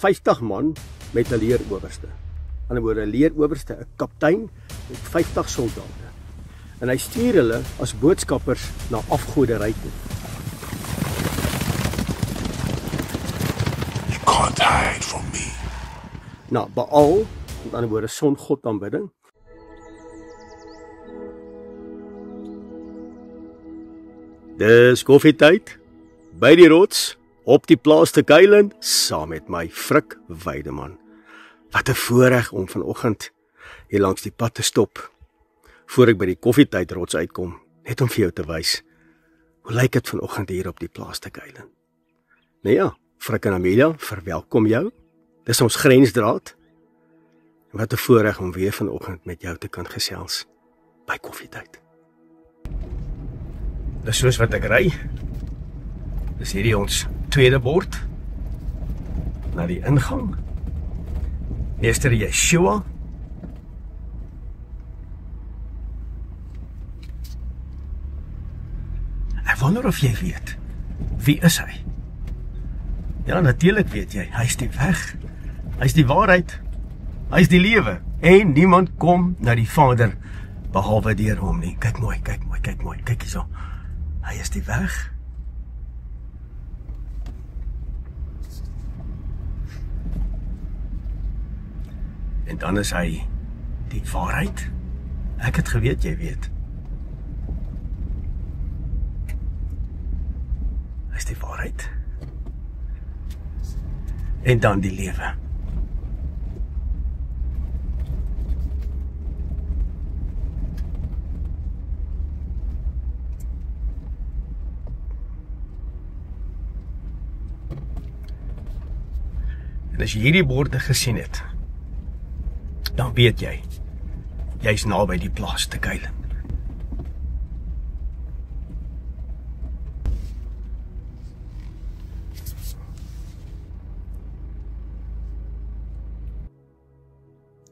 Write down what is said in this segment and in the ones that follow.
50 man met 'n leerowerste. Aan die woorde 'n leerowerste, 'n kaptein met 50 soldate. En hy stuur hulle as boodskappers na afgoderry toe. You can't hide from me. Na Baal, met ander woorde songod aanbidding. Dis koffietyd by die rots op die plaas te kuilen saam met my Frik Weideman. Wat 'n voorreg om vanoggend hier langs die pad te stop voor ek by die koffietyd rots uitkom, net om vir jou te wys hoe lyk dit vanoggend hier op die plaas te kuilen. Nou ja, Frik en Amelia, verwelkom jou. Dis ons grensdraad. Wat 'n voorreg om weer vanoggend met jou te kan gesels by koffietyd. Dis soos wat ek ry. Dis hierdie ons tweede bord na die ingang. Meester Yeshua. Ek wonder of jy weet, wie is hy? Ja, natuurlik weet jy, hy is die weg, hy is die waarheid, hy is die lewe, en niemand kom na die Vader behalwe deur hom nie. Kyk mooi, kyk mooi, kyk mooi, kyk hierso. Hy is die weg. En dan is hy die waarheid. Ek het geweet jy weet. Hy is die waarheid. En dan die lewe. En as jy hierdie borde gesien het, dan weet jy, jy's naby die plaas te kuilen.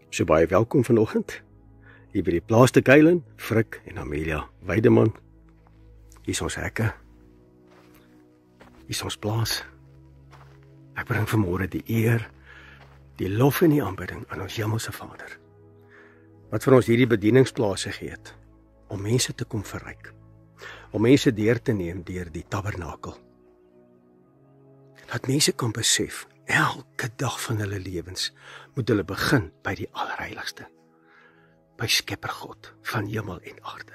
So baie welkom vanoggend, hier by die plaas te kuilen, Frik en Amelia Weideman. Hier is ons hekke, hier is ons plaas. Ek bring vanmôre die eer, die lof en die aanbidding aan ons hemelse Vader, wat vir ons hierdie bedieningsplaas gegee het, om mense te kom verryk, om mense deur te neem deur die tabernakel. Dat mense kan besef, elke dag van hulle lewens moet hulle begin by die Allerheiligste, by Skepper God van hemel en aarde.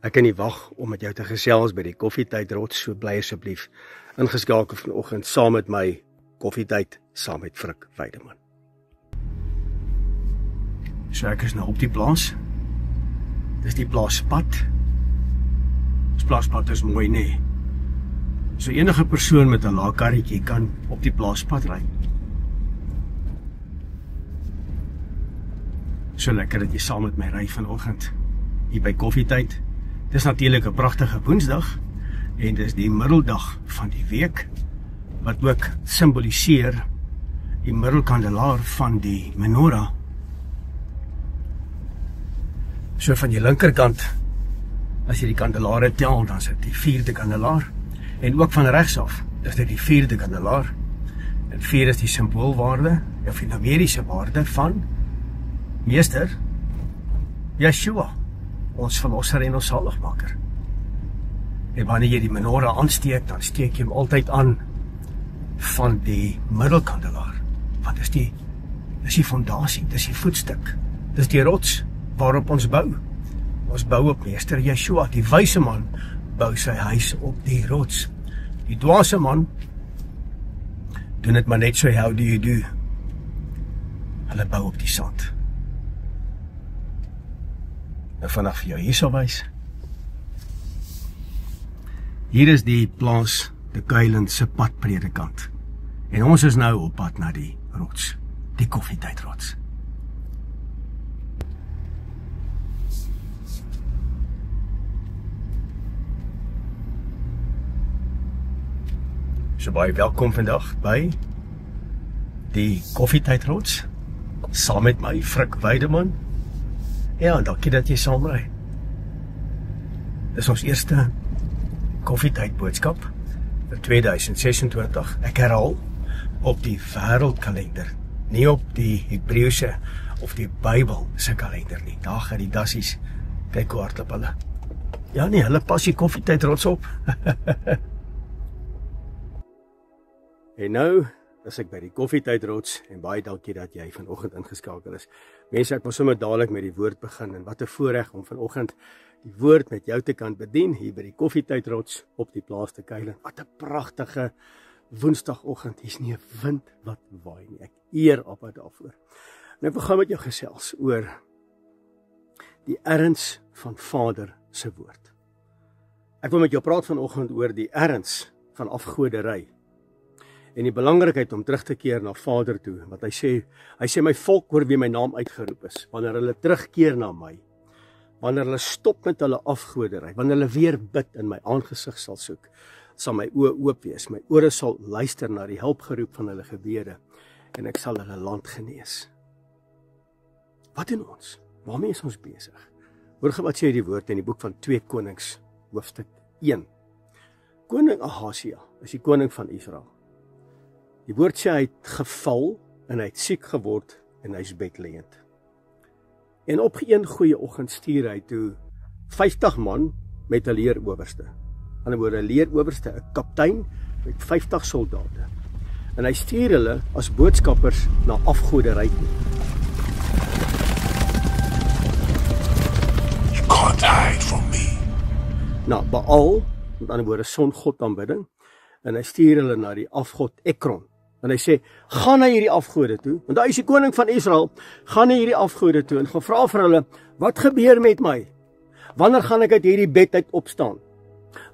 Ek kan nie wag om met jou te gesels by die koffietyd rots, so bly asseblief ingeskakel vanoggend saam met my koffietyd, saam met Frik Weideman. So ek is nou op die plaas. Dis die plaaspad. Dis plaaspad is mooi, nee. So enige persoon met 'n laaikarretjie kan op die plaaspad ry. So lekker dat jy saam met my ry vanoggend hier by koffietyd. Dis natuurlik 'n pragtige Woensdag en dis die middeldag van die week wat ook simboliseer die middelkandelaar van die menorah. So van die linkerkant, as jy die kandelare tel, dan is dit die 4de kandelaar en ook van regs af, is dit die 4de kandelaar. En 4 is die simboolwaarde of die numeriese waarde van Meester Yeshua, ons verlosser en ons saligmaker. En wanneer jy die menorah aansteek, dan steek jy hom altyd aan van die middelkandelaar. Want dis die fondasie, dis die voetstuk, dis die rots waarop ons bou. Ons bou op Meester Yeshua, die wyse man bou sy huis op die rots. Die dwaase man doen dit maar net so, how do you do? Hulle bou op die sand. Nou vanaf vir jou hier sal wys. Hier is die plaas te kuilen se padpredikant. En ons is nou op pad na die rots, die koffietyd rots. So baie welkom vandag by die koffietyd rots, saam met my Frik Weideman. Ja, dankie dat jy saam ry. Dis ons eerste koffietyd boodskap vir 2026. Ek herhaal, op die wêreldkalender, nie op die Hebreëse of die Bybel se kalender nie. Daar gaan die dassies, kyk hoe hardloop hulle. Ja nee, hulle pas die koffietyd rots op. En nou is ek by die koffietyd rots, en baie dankie dat jy vanoggend ingeskakel is. Mense, ek wil sommer dadelik met die woord begin, en wat 'n voorreg om vanoggend die woord met jou te kan bedien, hier by die koffietyd rots op die plaas te Kuilen. Wat 'n pragtige Woensdagoggend, hier's nie 'n wind wat waai nie. Ek eer Appa daarvoor. En ek wil gou met jou gesels oor die erns van Vader se woord. Ek wil met jou praat vanoggend oor die erns van afgoderry. En die belangrikheid om terug te keer na Vader toe, wat hy sê my volk oor wie my naam uitgeroep is, wanneer hulle terugkeer na my, wanneer hulle stop met hulle afgoderry, wanneer hulle weer bid en my aangesig sal soek, sal my oë oop wees, my ore sal luister na die hulpgeroep van hulle gebede, en ek sal hulle land genees. Wat doen ons? Waarmee is ons besig? Hoor wat sê die woord in die boek van 2 Konings, hoofstuk 1. Koning Ahasia is die koning van Israel. Die woord sê hy het geval, en hy het siek geword, en hy is bedlêend. En op een goeie oggend stuur hy toe 50 man met 'n leerowerste. Aan die woorde 'n leerowerste, 'n kaptein met 50 soldate. En hy stuur hulle as boodskappers na afgoderry toe. You can't hide from me. Na Baal, met ander woorde songod aanbidding, en hy stuur hulle na die afgod Ekron. En hy sê, gaan na hierdie afgode toe, want hy is die koning van Israel, gaan na hierdie afgode toe, en gaan vra vir hulle, wat gebeur met my? Wanneer gaan ek uit hierdie bed uit opstaan?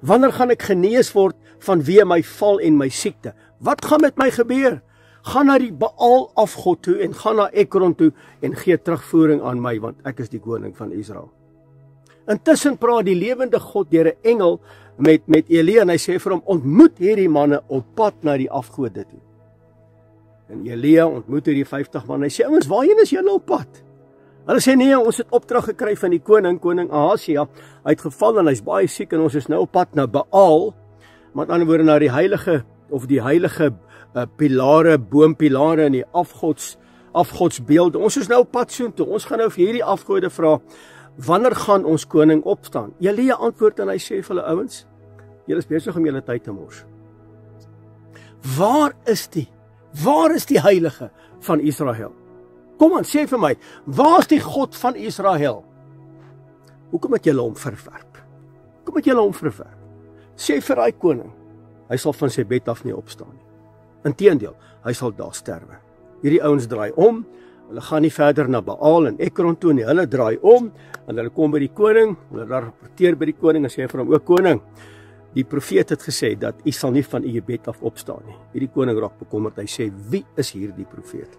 Wanneer gaan ek genees word vanweë my val en my siekte? Wat gaan met my gebeur? Gaan na die Baal afgod toe, en gaan na Ekron toe, en gee terugvoering aan my, want ek is die koning van Israel. Intussen praat die lewende God deur 'n engel met Elia, en hy sê vir hom, ontmoet hierdie manne op pad na die afgode toe. En Elia ontmoet hierdie 50 man, hy sê, ouens, waarheen is julle op pad? Hulle sê, nee, ons het opdrag gekry van die koning Ahasia, hy het geval en hy's baie siek, en ons is nou op pad na Baal, met ander woorde na die heilige pilare, boompilare en die afgodsbeelde. Ons is nou op pad soontoe, ons gaan nou vir hierdie afgode vra, wanneer gaan ons koning opstaan? Elia antwoord en hy sê vir hulle, ouens, julle is besig om julle tyd te mors. Waar is die heilige van Israel? Kom aan, sê vir my, waar is die God van Israel? Hoekom het julle hom verwerp? Hoekom het julle hom verwerp? Sê vir daai koning, hy sal van sy bed af nie opstaan nie. Inteendeel, hy sal daar sterwe. Hierdie ouens draai om, hulle gaan nie verder na Baal en Ekron toe nie, hulle draai om, en hulle kom by die koning, hulle rapporteer by die koning, en sê vir hom, o koning, die profeet het gesê, dat u sal nie van u bed af opstaan nie. Hierdie koning raak bekommerd, hy sê, wie is hierdie profeet?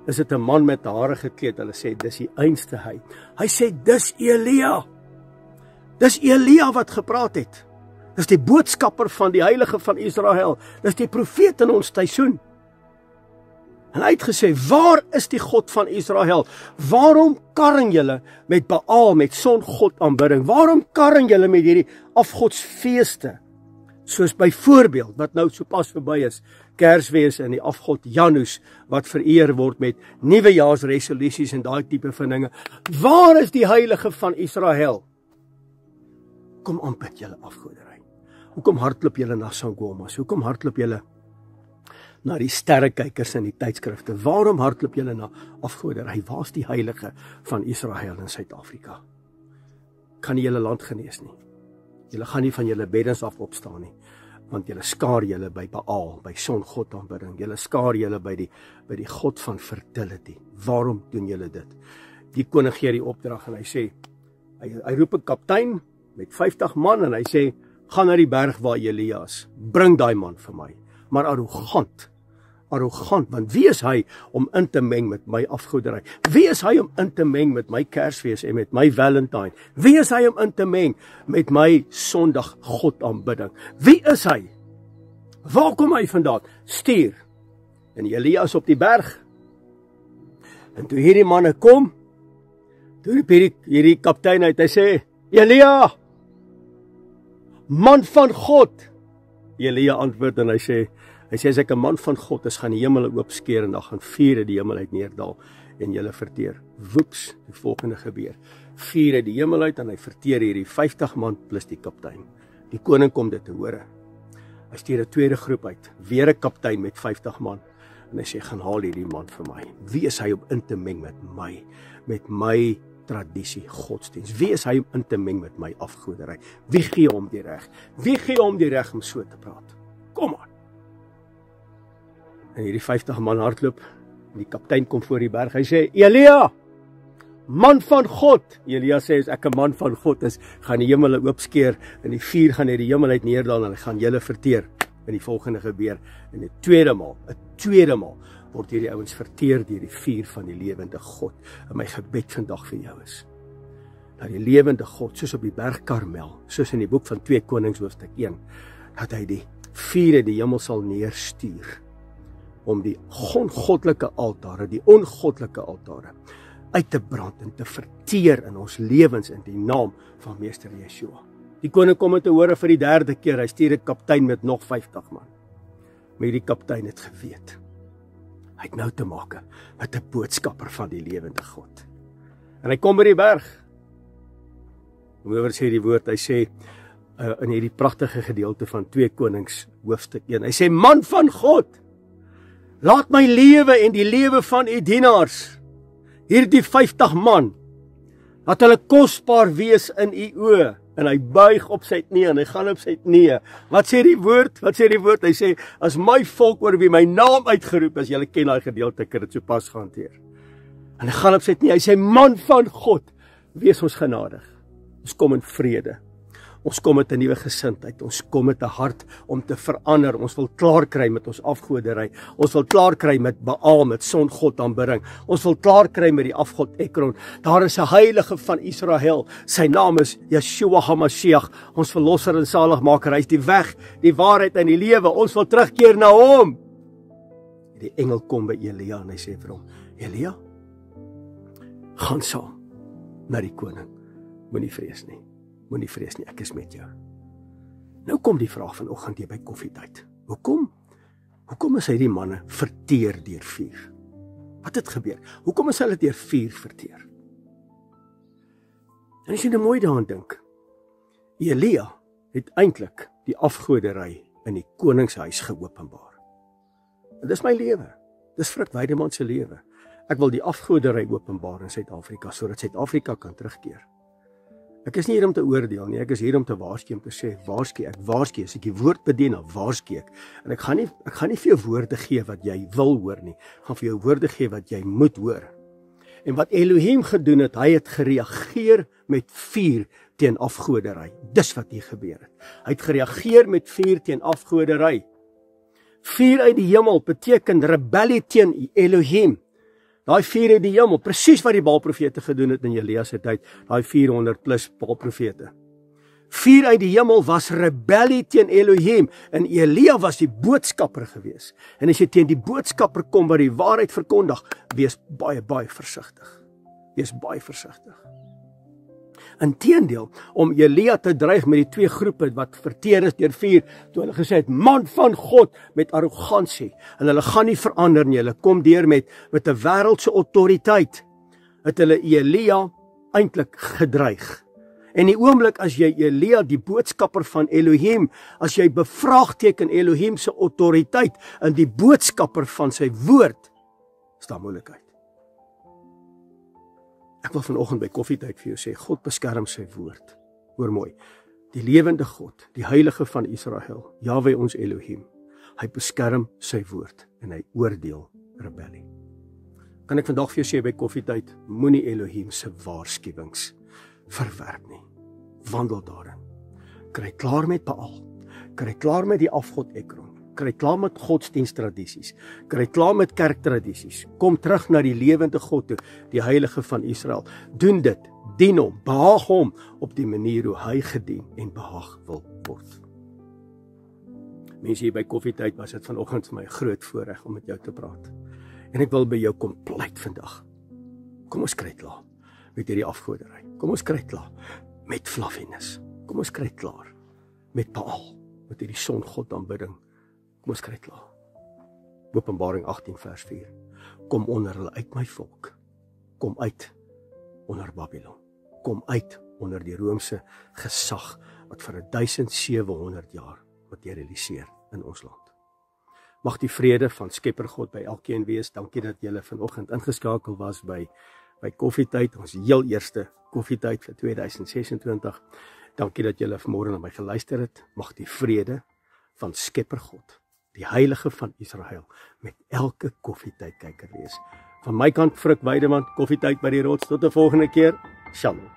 Is dit 'n man met hare gekleed? Hulle sê, dis die einste hy. Hy sê, dis Elia. Dis Elia wat gepraat het. Dis die boodskapper van die heilige van Israel. Dis die profeet in ons seisoen. En hy het gesê, waar is die God van Israel? Waarom karring julle met Baal, met songod aanbidding? Waarom karring julle met hierdie afgodsfeeste? Soos byvoorbeeld, wat nou sopas verby is, Kersfees en die afgod Janus, wat vereer word met nuwejaarsresolusies en daai tipe van dinge. Waar is die heilige van Israel? Hoekom aanbid julle afgoderry? Hoekom hardloop julle na sangomas? Hoekom hardloop julle na die sterrekykers in die tydskrifte? Waarom hardloop julle na afgoderry? Waar is die heilige van Israel in Suid-Afrika? Kan nie julle land genees nie. Julle gaan nie van julle beddens af opstaan nie, want julle skaar julle by Baal, by songod aanbidding. Julle skaar julle by die God van fertility. Waarom doen julle dit? Die koning gee die opdrag en hy sê, hy roep 'n kaptein met 50 man en hy sê, gaan na die berg waar Elia is. Bring daai man vir my. Maar arrogant, want wie is hy om in te meng met my afgoderry? Wie is hy om in te meng met my Kersfees en met my Valentine? Wie is hy om in te meng met my Sondag God aanbidding? Wie is hy? Waar kom hy vandaan? Stuur. En Elia is op die berg. En toe hierdie manne kom, toe roep hierdie kaptein uit, hy sê, Elia, man van God. Elia antwoord en hy sê, Hy sê, as ek 'n man van God is, gaan die hemel oopskeer en dan gaan vuur uit die hemel uit neerdal en julle verteer. Woeps, die volgende gebeur. Vuur uit die hemel uit en hy verteer hierdie 50 man plus die kaptein. Die koning kom dit te hore. Hy stuur 'n tweede groep uit, weer 'n kaptein met 50 man. En hy sê, gaan haal hierdie man vir my. Wie is hy om in te meng met my tradisie, godsdienst? Wie is hy om in te meng met my afgoderry? Wie gee hom die reg? Wie gee hom die reg om so te praat? Kom aan. En hierdie 50 man hardloop, en die kaptein kom voor die berg, hy sê, Elia, man van God. Elia sê, as ek 'n man van God is, gaan die hemel oopskeer, en die vuur gaan uit die hemel uit neerdal, en hy gaan julle verteer. En die volgende gebeur, en 'n tweede maal, word hierdie ouens verteer deur die vuur van die lewende God. En my gebed vandag vir jou is, dat die lewende God, soos op die berg Karmel, soos in die boek van 2 Konings hoofstuk 1, dat hy die vuur uit die hemel sal neerstuur, om die ongoddelike altare, die ongoddelike altare, uit te brand en te verteer in ons lewens in die naam van Meester Yeshua. Die koning kom te hore vir die 3de keer, hy stuur 'n kaptein met nog 50 man. Maar die kaptein het geweet, hy het nou te maak met 'n boodskapper van die lewende God. En hy kom by die berg. Hoewer sê die woord, hy sê, in hierdie pragtige gedeelte van 2 Konings hoofstuk 1, hy sê, man van God, laat my lewe en die lewe van u dienaars, hierdie 50 man, laat hulle kosbaar wees in u oë. En hy buig op sy knie en hy gaan op sy knie. Wat sê die woord? Hy sê, as my volk oor wie my naam uitgeroep is, julle ken daai gedeelte, ek het dit so pas gehanteer. En hy gaan op sy knie, hy sê, man van God, wees ons genadig. Ons kom in vrede. Ons kom met 'n nuwe gesindheid. Ons kom met 'n hart om te verander. Ons wil klaar kry met ons afgoderry. Ons wil klaar kry met Baal, met songod aanbidding. Ons wil klaar kry met die afgod Ekron. Daar is 'n heilige van Israel. Sy naam is Yeshua HaMashiach. Ons verlosser en saligmaker. Hy is die weg, die waarheid en die lewe. Ons wil terugkeer na hom. Die engel kom by Elia en hy sê vir hom, Elia, gaan saam na die koning. Moenie vrees nie. Moenie vrees nie, ek is met jou. Nou kom die vraag vanoggend hier by koffietyd. Hoekom is hy die manne verteer deur vuur? Wat het gebeur? Hoekom is hulle deur vuur verteer? En as jy nou mooi daaraan dink, Elia het eintlik die afgoderry in die koningshuis geopenbaar. En dis my lewe. Dis Frik Weideman se lewe. Ek wil die afgoderry openbaar in Suid-Afrika, sodat Suid-Afrika kan terugkeer. Ek is nie hier om te oordeel nie, ek is hier om te waarsku, om te sê, waarsku, as ek die woord bedien, dan waarsku ek. En ek gaan nie vir jou woorde gee wat jy wil hoor nie, ek gaan vir jou woorde gee wat jy moet hoor. En wat Elohim gedoen het, hy het gereageer met vuur teen afgoderry. Dis wat hier gebeur het. Hy het gereageer met vuur teen afgoderry. Vuur uit die hemel beteken rebellie teen Elohim. Daai vuur uit die hemel, presies wat die Baalprofete gedoen het in Elia se tyd, daai 400 plus Baalprofete. Vuur uit die hemel was rebellie teen Elohim, en Elia was die boodskapper gewees. En as jy teen die boodskapper kom wat die waarheid verkondig, wees baie, baie versigtig. Wees baie versigtig. Inteendeel, om Elia te dreig met die 2 groepe wat verteer is deur vuur, toe hulle gesê het, man van God, met arrogansie, en hulle gaan nie verander nie, hulle kom deur met 'n wêreldse autoriteit, het hulle Elia eintlik gedreig. En die oomblik as jy Elia, die boodskapper van Elohim, as jy bevraagteken Elohim se autoriteit en die boodskapper van sy woord, is daar moeilikheid. Ek wil vanoggend by koffietyd vir jou sê, God beskerm sy woord. Hoor mooi, die lewende God, die heilige van Israel, Yahweh ons Elohim, hy beskerm sy woord en hy oordeel rebellie. Kan ek vandag vir jou sê by koffietyd, moenie Elohim se waarskuwings verwerp nie. Wandel daarin. Kry klaar met Baal, kry klaar met die afgod Ekron, kry klaar met godsdiensttradisies, kry klaar met kerktradisies, kom terug na die lewende God toe, die heilige van Israel. Doen dit, dien hom, behaag hom op die manier hoe hy gedien en behaag wil word. Mense, hier by koffietyd was dit vanoggend vir my 'n groot voorreg om met jou te praat. En ek wil by jou kom pleit vandag. Kom ons kry klaar met hierdie afgoderry. Kom ons kry klaar met fluffiness. Kom ons kry klaar met Baal, met hierdie songod aanbidding. Kom ons kry klaar. Openbaring 18 vers 4. Kom onder hulle uit my volk. Kom uit onder Babylon. Kom uit onder die Romeinse gesag wat vir 1700 jaar materialiseer in ons land. Mag die vrede van Skepper God by elkeen wees. Dankie dat julle vanoggend ingeskakel was by koffietyd, ons heel eerste koffietyd vir 2026. Dankie dat julle vanmôre na my geluister het. Mag die vrede van Skepper God, die Heilige van Israel, met elke koffietydkyker wees. Van my kant, Frik Weideman, koffietyd by die rots. Tot 'n volgende keer. Shalom.